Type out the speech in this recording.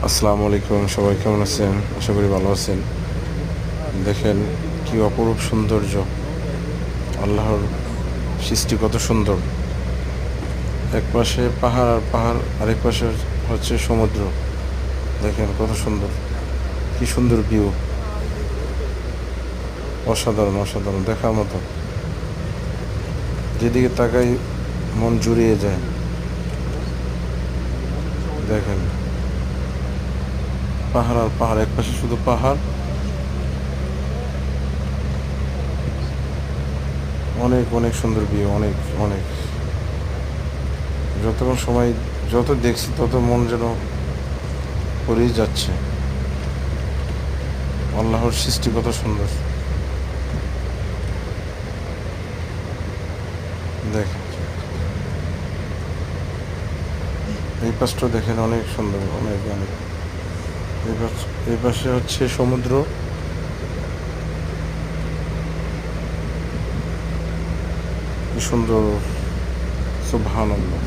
আসসালামু আলাইকুম, সবাই কেমন আছেন? আশা করি ভালো আছেন। দেখেন কি অপরূপ সৌন্দর্য, আল্লাহর সৃষ্টি কত সুন্দর। এক পাশে পাহাড় আর পাহাড়, আরেক পাশে হচ্ছে সমুদ্র। দেখেন কত সুন্দর, কি সুন্দর ভিউ। অসাধারণ অসাধারণ, দেখার মতো। যেদিকে তাকাই মন জুড়িয়ে যায়। দেখেন পাহাড় আর পাহাড়, এক পাশে শুধু পাহাড়। অনেক অনেক সুন্দর ভিউ, অনেক অনেক। যতক্ষণ সময়, যত দেখছি তত মন যেন পড়েই যাচ্ছে। আল্লাহর সৃষ্টি কত সুন্দর। দেখেন এই পাশটা, দেখেন অনেক সুন্দর, অনেক অনেক। এই পাশে হচ্ছে সমুদ্র। কি সুন্দর, সুবহানাল্লাহ।